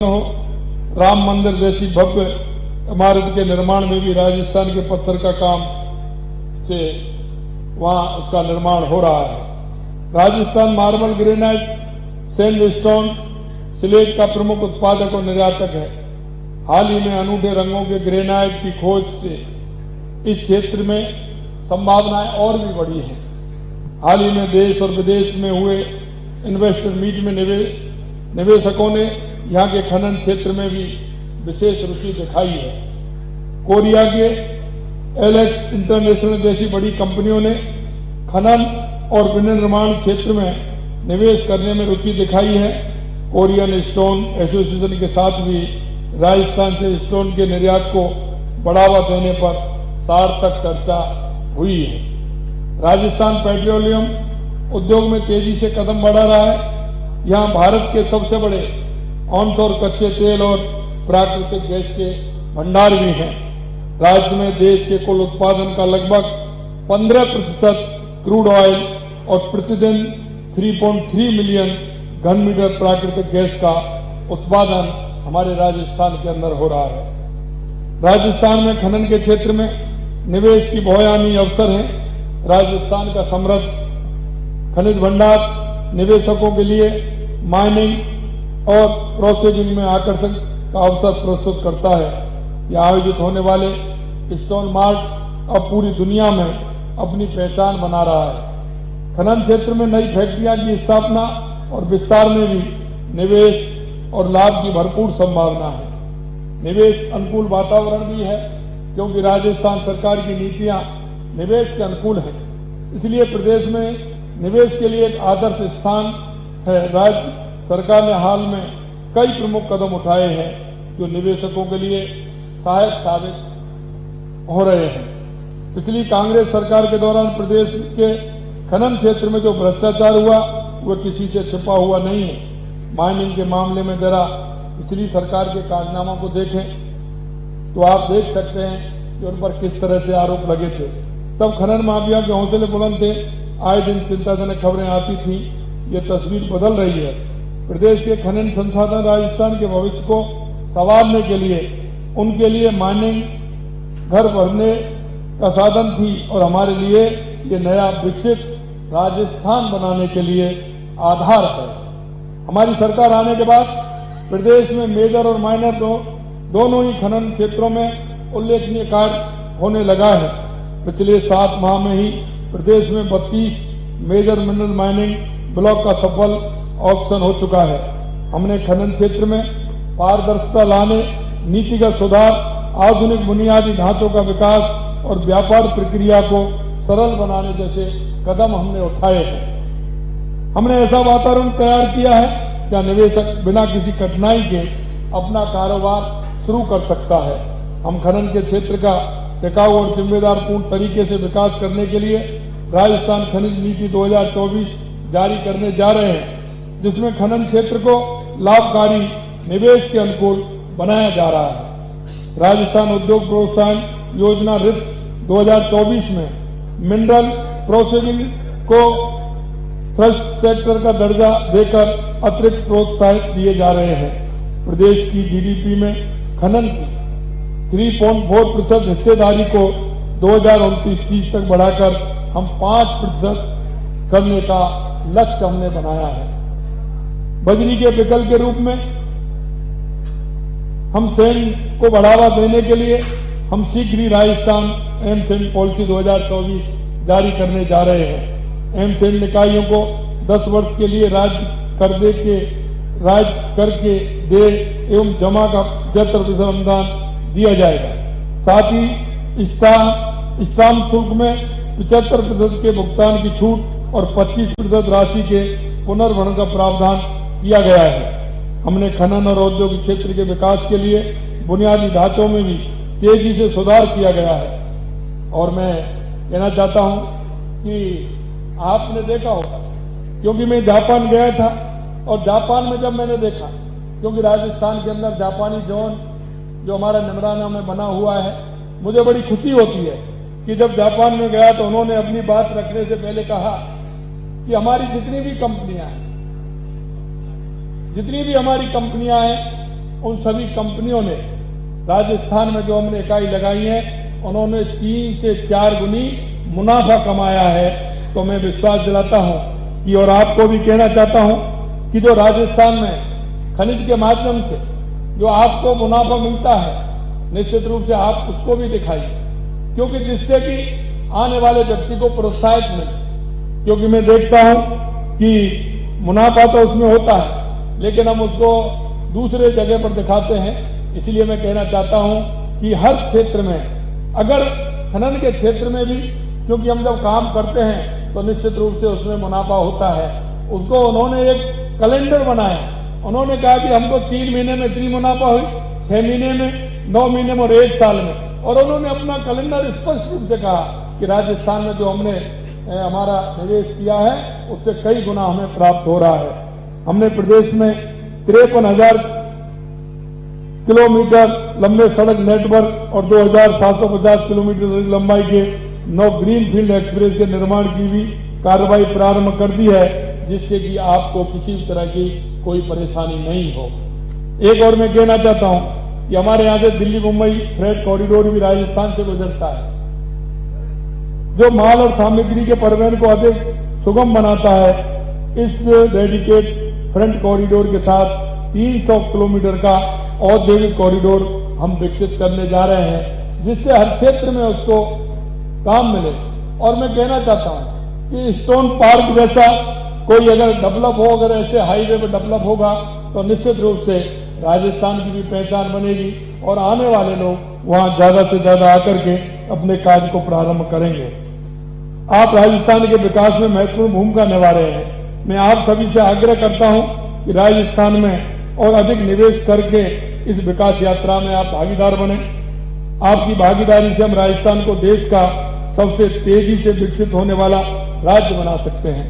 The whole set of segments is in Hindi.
हो, राम मंदिर जैसी भव्य इमारत के निर्माण में भी राजस्थान के पत्थर का काम से वहां उसका निर्माण हो रहा है। Rajasthan marble, granite, sandstone, slate का प्रमुख उत्पादक और निर्यातक है। हाल ही में अनूठे रंगों के ग्रेनाइट की खोज से इस क्षेत्र में संभावनाएं और भी बढ़ी हैं। हाल ही में देश और विदेश में हुए इन्वेस्टर मीट में निवेशकों ने यहाँ के खनन क्षेत्र में भी विशेष रुचि दिखाई है। कोरिया के एलेक्स इंटरनेशनल जैसी बड़ी कंपनियों ने खनन और विनिर्माण क्षेत्र में निवेश करने में रुचि दिखाई है। कोरियन स्टोन एसोसिएशन के साथ भी राजस्थान से स्टोन के निर्यात को बढ़ावा देने पर सार्थक चर्चा हुई है। राजस्थान पेट्रोलियम उद्योग में तेजी से कदम बढ़ा रहा है। यहाँ भारत के सबसे बड़े ऑनशोर कच्चे तेल और प्राकृतिक गैस के भंडार भी हैं। राज्य में देश के कुल उत्पादन का लगभग 15% क्रूड ऑयल और प्रतिदिन 3.3 मिलियन घन मीटर प्राकृतिक गैस का उत्पादन हमारे राजस्थान के अंदर हो रहा है। राजस्थान में खनन के क्षेत्र में निवेश की बहुआयामी अवसर है। राजस्थान का समृद्ध खनिज भंडार निवेशकों के लिए माइनिंग और प्रोसेसिंग में आकर्षण का अवसर प्रस्तुत करता है। यह आयोजित होने वाले स्टोन मार्ट अब पूरी दुनिया में अपनी पहचान बना रहा है। खनन क्षेत्र में नई फैक्ट्रियां की स्थापना और विस्तार में भी निवेश और लाभ की भरपूर संभावना है। निवेश अनुकूल वातावरण भी है क्योंकि राजस्थान सरकार की नीतियां निवेश के अनुकूल है। इसलिए प्रदेश में निवेश के लिए एक आदर्श स्थान है। राज्य सरकार ने हाल में कई प्रमुख कदम उठाए हैं जो निवेशकों के लिए सहायक साबित हो रहे हैं। पिछली कांग्रेस सरकार के दौरान प्रदेश के खनन क्षेत्र में जो भ्रष्टाचार हुआ वह किसी से छिपा हुआ नहीं है। माइनिंग के मामले में जरा पिछली सरकार के कारनामा को देखें तो आप देख सकते हैं कि उन पर किस तरह से आरोप लगे थे। तब खनन माफिया के हौसले बुलंद थे। आए दिन चिंताजनक खबरें आती थी। ये तस्वीर बदल रही है। प्रदेश के खनन संसाधन राजस्थान के भविष्य को संवारने के लिए उनके लिए माइनिंग घर भरने का साधन थी और हमारे लिए ये नया विकसित राजस्थान बनाने के लिए आधार है। हमारी सरकार आने के बाद प्रदेश में मेजर और माइनर दोनों ही खनन क्षेत्रों में उल्लेखनीय कार्य होने लगा है। पिछले 7 माह में ही प्रदेश में 32 मेजर मिनरल माइनिंग ब्लॉक का सफल ऑक्शन हो चुका है। हमने खनन क्षेत्र में पारदर्शिता लाने, नीतिगत सुधार, आधुनिक बुनियादी ढांचों का विकास और व्यापार प्रक्रिया को सरल बनाने जैसे कदम हमने उठाए हैं। हमने ऐसा वातावरण तैयार किया है जहां निवेशक बिना किसी कठिनाई के अपना कारोबार शुरू कर सकता है। हम खनन के क्षेत्र का टिकाऊ और जिम्मेदार पूर्ण तरीके से विकास करने के लिए राजस्थान खनिज नीति 2024 जारी करने जा रहे हैं, जिसमें खनन क्षेत्र को लाभकारी निवेश के अनुकूल बनाया जा रहा है। राजस्थान उद्योग प्रोत्साहन योजना रिट 2024 में मिनरल प्रोसेसिंग को थ्रस्ट सेक्टर का दर्जा देकर अतिरिक्त प्रोत्साहित दिए जा रहे हैं। प्रदेश की जीडीपी में खनन की 3.4% हिस्सेदारी को 2029-30 तक बढ़ाकर हम 5% करने का लक्ष्य हमने बनाया है। बजरी के विकल्प के रूप में हम सैंड को बढ़ावा देने के लिए हम शीघ्र ही राजस्थान एम सैंड पॉलिसी 2024 जारी करने जा रहे हैं। एम सैंड इकाइयों को 10 वर्ष के लिए राज्य करके दे एवं जमा का 75% अनुदान दिया जाएगा। साथ ही स्टाम्प शुल्क में 75% के भुगतान की छूट और 25% राशि के पुनर्भरण का प्रावधान किया गया है। हमने खनन और औद्योगिक क्षेत्र के विकास के लिए बुनियादी ढांचों में भी तेजी से सुधार किया गया है। और मैं कहना चाहता हूं कि आपने देखा होगा, क्योंकि मैं जापान गया था और जापान में जब मैंने देखा, क्योंकि राजस्थान के अंदर जापानी जोन जो हमारा निमराना में बना हुआ है, मुझे बड़ी खुशी होती है कि जब जापान में गया तो उन्होंने अपनी बात रखने से पहले कहा कि हमारी जितनी भी हमारी कंपनियां हैं उन सभी कंपनियों ने राजस्थान में जो हमने इकाई लगाई है उन्होंने 3 से 4 गुनी मुनाफा कमाया है। तो मैं विश्वास दिलाता हूं कि, और आपको भी कहना चाहता हूं कि जो राजस्थान में खनिज के माध्यम से जो आपको मुनाफा मिलता है, निश्चित रूप से आप उसको भी दिखाइए, क्योंकि जिससे कि आने वाले व्यक्ति को प्रोत्साहित मिले। क्योंकि मैं देखता हूं कि मुनाफा तो उसमें होता है, लेकिन हम उसको दूसरे जगह पर दिखाते हैं। इसलिए मैं कहना चाहता हूं कि हर क्षेत्र में, अगर खनन के क्षेत्र में भी, क्योंकि हम जब काम करते हैं तो निश्चित रूप से उसमें मुनाफा होता है, उसको उन्होंने एक कैलेंडर बनाया। उन्होंने कहा कि हमको 3 महीने में इतनी मुनाफा हुई, 6 महीने में, 9 महीने में और 1 साल में। और उन्होंने अपना कैलेंडर स्पष्ट रूप से कहा कि राजस्थान में जो हमने हमारा निवेश किया है उससे कई गुना हमें प्राप्त हो रहा है। हमने प्रदेश में 53,000 किलोमीटर लंबे सड़क नेटवर्क और 2,750 किलोमीटर लंबाई के 9 ग्रीनफील्ड एक्सप्रेस के निर्माण की भी कार्रवाई प्रारंभ कर दी है, जिससे कि आपको किसी भी तरह की कोई परेशानी नहीं हो। एक और मैं कहना चाहता हूं कि हमारे यहां से दिल्ली मुंबई फ्रेट कॉरिडोर भी राजस्थान से गुजरता है, जो माल और सामग्री के परिवहन को अधिक सुगम बनाता है। इस डेडिकेट फ्रंट कॉरिडोर के साथ 300 किलोमीटर का औद्योगिक कॉरिडोर हम विकसित करने जा रहे हैं, जिससे हर क्षेत्र में उसको काम मिले। और मैं कहना चाहता हूं कि स्टोन पार्क जैसा कोई अगर डेवलप हो, अगर ऐसे हाईवे पर डेवलप होगा तो निश्चित रूप से राजस्थान की भी पहचान बनेगी और आने वाले लोग वहां ज्यादा से ज्यादा आकर के अपने कार्य को प्रारंभ करेंगे। आप राजस्थान के विकास में महत्वपूर्ण भूमिका निभा रहे हैं। मैं आप सभी से आग्रह करता हूं कि राजस्थान में और अधिक निवेश करके इस विकास यात्रा में आप भागीदार बने। आपकी भागीदारी से हम राजस्थान को देश का सबसे तेजी से विकसित होने वाला राज्य बना सकते हैं।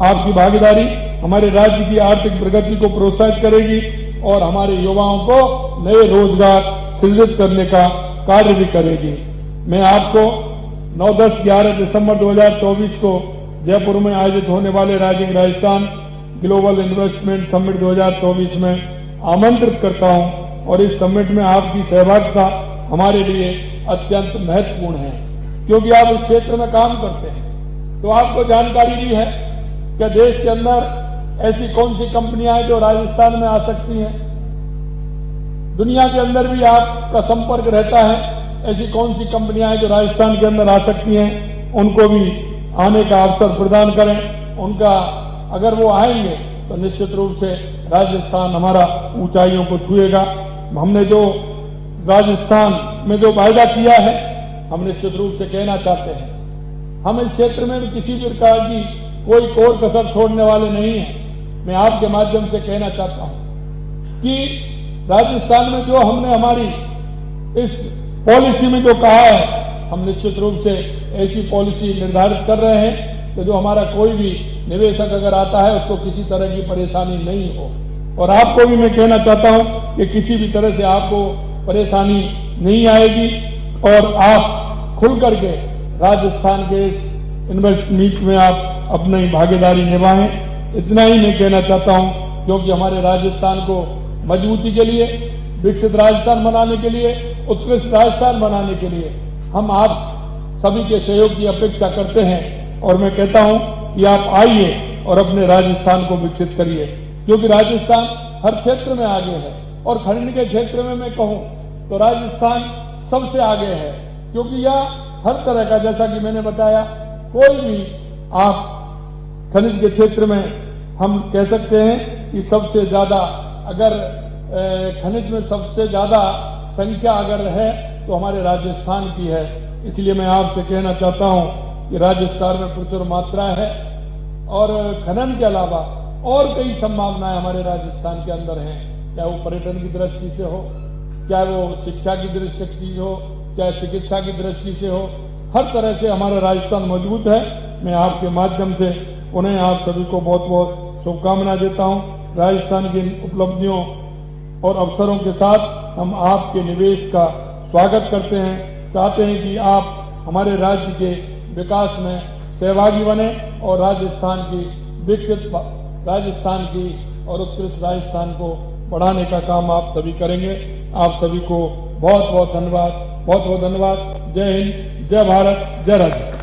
आपकी भागीदारी हमारे राज्य की आर्थिक प्रगति को प्रोत्साहित करेगी और हमारे युवाओं को नए रोजगार सृजित करने का कार्य भी करेगी। मैं आपको 9, 10, 11 दिसंबर 2024 को जयपुर में आयोजित होने वाले rising Rajasthan global investment summit 2024 में आमंत्रित करता हूं और इस समिट में आपकी सहभागिता हमारे लिए अत्यंत महत्वपूर्ण है, क्योंकि आप इस क्षेत्र में काम करते हैं। तो आपको जानकारी भी है कि देश के अंदर ऐसी कौन सी कंपनियां हैं जो राजस्थान में आ सकती हैं। दुनिया के अंदर भी आपका संपर्क रहता है, ऐसी कौन सी कंपनियां हैं जो राजस्थान के अंदर आ सकती हैं, उनको भी आने का अवसर प्रदान करें। उनका अगर वो आएंगे तो निश्चित रूप से राजस्थान हमारा ऊंचाइयों को छुएगा। हमने जो राजस्थान में जो वायदा किया है, हम निश्चित रूप से कहना चाहते हैं, हम इस क्षेत्र में भी किसी भी प्रकार की कोई कोर कसर छोड़ने वाले नहीं हैं। मैं आपके माध्यम से कहना चाहता हूं कि राजस्थान में जो हमने हमारी इस पॉलिसी में जो कहा है, हम निश्चित रूप से ऐसी पॉलिसी निर्धारित कर रहे हैं कि जो हमारा कोई भी निवेशक अगर आता है उसको किसी तरह की परेशानी नहीं हो। और आपको भी मैं कहना चाहता हूं कि किसी भी तरह से आपको परेशानी नहीं आएगी और आप खुल करके राजस्थान के इस इन्वेस्ट मीट में आप अपनी भागीदारी निभाएं। इतना ही मैं कहना चाहता हूं, क्योंकि हमारे राजस्थान को मजबूती के लिए, विकसित राजस्थान बनाने के लिए, उत्कृष्ट राजस्थान बनाने के लिए हम आप सभी के सहयोग की अपेक्षा करते हैं। और मैं कहता हूं कि आप आइए और अपने राजस्थान को विकसित करिए, क्योंकि राजस्थान हर क्षेत्र में आगे है। और खनन के क्षेत्र में मैं कहूं तो राजस्थान सबसे आगे है, क्योंकि यह हर तरह का, जैसा कि मैंने बताया, कोई भी आप खनिज के क्षेत्र में हम कह सकते हैं कि सबसे ज्यादा, अगर खनिज में सबसे ज्यादा संख्या अगर है तो हमारे राजस्थान की है। इसलिए मैं आपसे कहना चाहता हूं कि राजस्थान में प्रचुर मात्रा है और खनन के अलावा और कई संभावनाएं हमारे राजस्थान के अंदर हैं, चाहे वो पर्यटन की दृष्टि से हो, चाहे वो शिक्षा की दृष्टि से हो, चाहे चिकित्सा की दृष्टि से हो। हर तरह से हमारा राजस्थान मजबूत है। मैं आपके माध्यम से उन्हें आप सभी को बहुत बहुत शुभकामनाएं देता हूं। राजस्थान की उपलब्धियों और अवसरों के साथ हम आपके निवेश का स्वागत करते हैं, चाहते हैं कि आप हमारे राज्य के विकास में सहभागी बने और राजस्थान की विकसित राजस्थान की और उत्कृष्ट राजस्थान को बढ़ाने का काम आप सभी करेंगे। आप सभी को बहुत बहुत धन्यवाद, बहुत बहुत धन्यवाद। जय हिंद, जय भारत, जय राजस्थान।